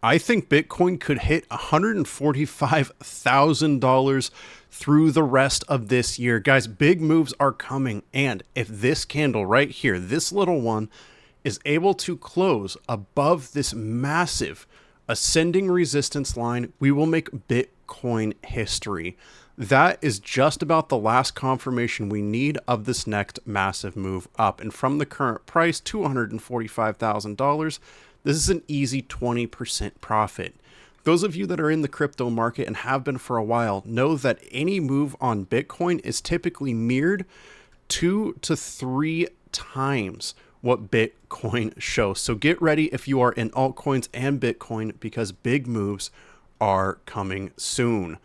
I think Bitcoin could hit $145,000 through the rest of this year. Guys, big moves are coming. And if this candle right here, this little one, is able to close above this massive ascending resistance line, we will make Bitcoin history. That is just about the last confirmation we need of this next massive move up. And from the current price, $245,000, this is an easy 20% profit. Those of you that are in the crypto market and have been for a while know that any move on Bitcoin is typically mirrored 2 to 3 times what Bitcoin shows. So get ready if you are in altcoins and Bitcoin, because big moves are coming soon.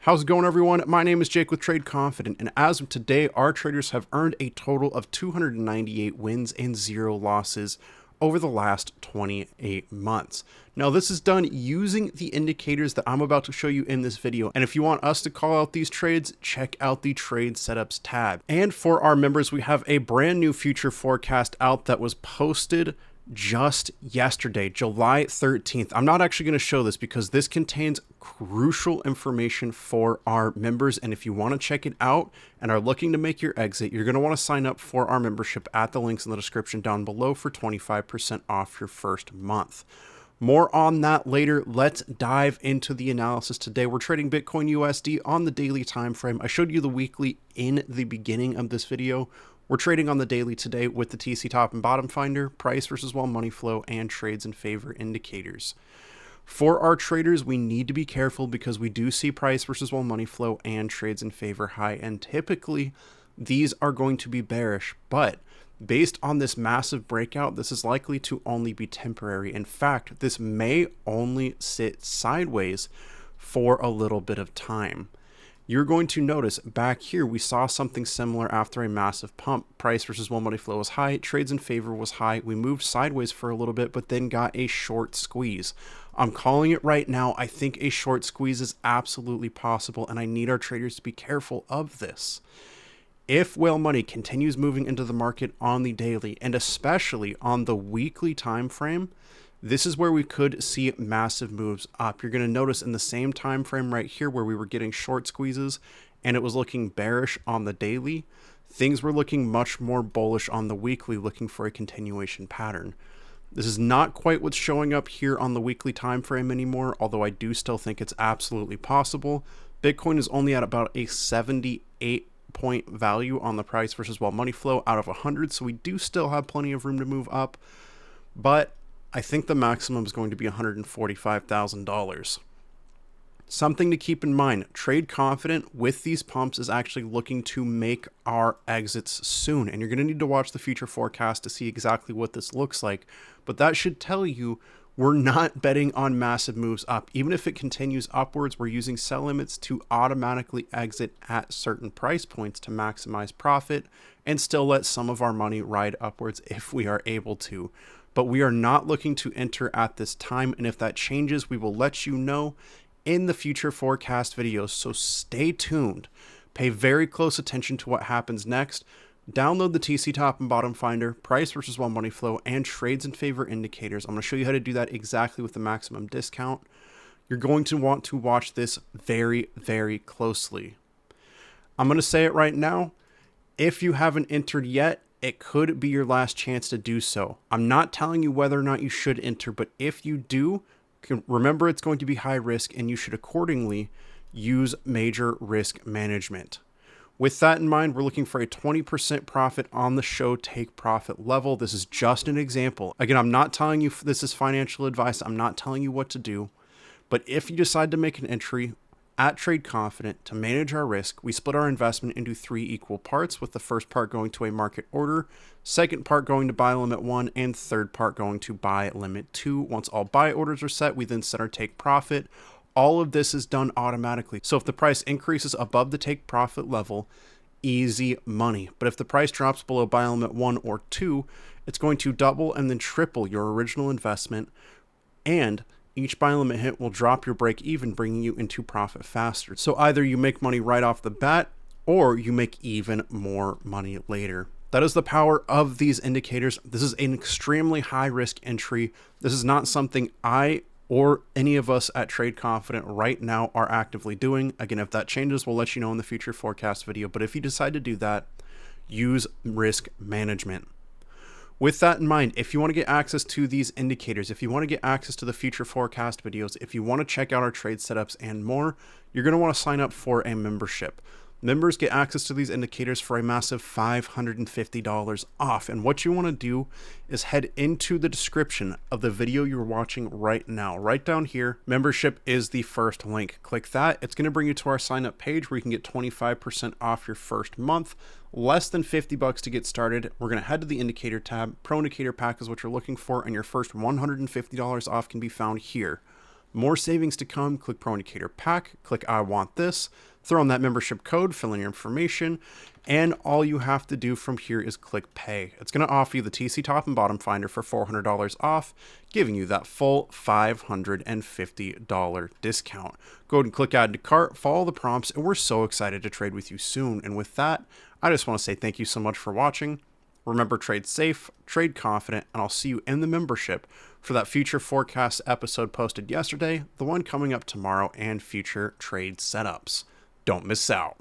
How's it going, everyone? My name is Jake with Trade Confident, and as of today, our traders have earned a total of 298 wins and 0 losses over the last 28 months. Now, this is done using the indicators that I'm about to show you in this video. And if you want us to call out these trades, check out the trade setups tab. And for our members, we have a brand new future forecast out that was posted just yesterday, July 13th. I'm not actually going to show this because this contains crucial information for our members. And if you want to check it out and are looking to make your exit, you're going to want to sign up for our membership at the links in the description down below for 25% off your first month. More on that later. Let's dive into the analysis today. We're trading Bitcoin USD on the daily time frame. I showed you the weekly in the beginning of this video. We're trading on the daily today with the TC top and bottom finder, price versus wall money flow, and trades in favor indicators. For our traders, we need to be careful because we do see price versus wall money flow and trades in favor high, and typically these are going to be bearish, but based on this massive breakout, this is likely to only be temporary. In fact, this may only sit sideways for a little bit of time. You're going to notice back here, we saw something similar after a massive pump. Price versus wall money flow was high, trades in favor was high. We moved sideways for a little bit, but then got a short squeeze. I'm calling it right now. I think a short squeeze is absolutely possible, and I need our traders to be careful of this. If whale money continues moving into the market on the daily, and especially on the weekly time frame, this is where we could see massive moves up. You're going to notice in the same time frame right here where we were getting short squeezes and it was looking bearish on the daily, things were looking much more bullish on the weekly, looking for a continuation pattern. This is not quite what's showing up here on the weekly time frame anymore, although I do still think it's absolutely possible. Bitcoin is only at about a 78-point value on the price versus wall money flow out of 100, so we do still have plenty of room to move up, but I think the maximum is going to be $145,000. Something to keep in mind, Trade Confident with these pumps is actually looking to make our exits soon. And you're going to need to watch the future forecast to see exactly what this looks like. But that should tell you we're not betting on massive moves up. Even if it continues upwards, we're using sell limits to automatically exit at certain price points to maximize profit and still let some of our money ride upwards if we are able to. But we are not looking to enter at this time, and if that changes, we will let you know in the future forecast videos, so stay tuned. Pay very close attention to what happens next. Download the TC top and bottom finder, price versus wall money flow, and trades in favor indicators. I'm going to show you how to do that exactly with the maximum discount. You're going to want to watch this very, very closely. I'm going to say it right now. If you haven't entered yet, it could be your last chance to do so. I'm not telling you whether or not you should enter, but if you do, remember it's going to be high risk and you should accordingly use major risk management. With that in mind, we're looking for a 20% profit on the show take profit level. This is just an example. Again, I'm not telling you this is financial advice. I'm not telling you what to do, but if you decide to make an entry at Trade Confident, to manage our risk, we split our investment into 3 equal parts, with the first part going to a market order, second part going to buy limit 1, and third part going to buy limit 2. Once all buy orders are set, we then set our take profit. All of this is done automatically. So if the price increases above the take profit level, easy money. But if the price drops below buy limit 1 or 2, it's going to double and then triple your original investment, and each buy limit hit will drop your break even, bringing you into profit faster. So either you make money right off the bat or you make even more money later. That is the power of these indicators. This is an extremely high risk entry. This is not something I or any of us at Trade Confident right now are actively doing. Again, if that changes, we'll let you know in the future forecast video. But if you decide to do that, use risk management. With that in mind, if you want to get access to these indicators, if you want to get access to the future forecast videos, if you want to check out our trade setups and more, you're going to want to sign up for a membership. Members get access to these indicators for a massive $550 off. And what you want to do is head into the description of the video you're watching right now. Right down here, membership is the first link. Click that. It's going to bring you to our sign up page where you can get 25% off your first month, less than $50 to get started. We're going to head to the indicator tab. Pro Indicator Pack is what you're looking for, and your first $150 off can be found here. More savings to come. Click Pro Indicator Pack, click I want this, throw in that membership code, fill in your information, and all you have to do from here is click pay. It's going to offer you the TC top and bottom finder for $400 off, giving you that full $550 discount. Go ahead and click add to cart, follow the prompts, and we're so excited to trade with you soon. And with that, I just want to say thank you so much for watching. Remember, trade safe, trade confident, and I'll see you in the membership for that future forecast episode posted yesterday, the one coming up tomorrow, and future trade setups. Don't miss out.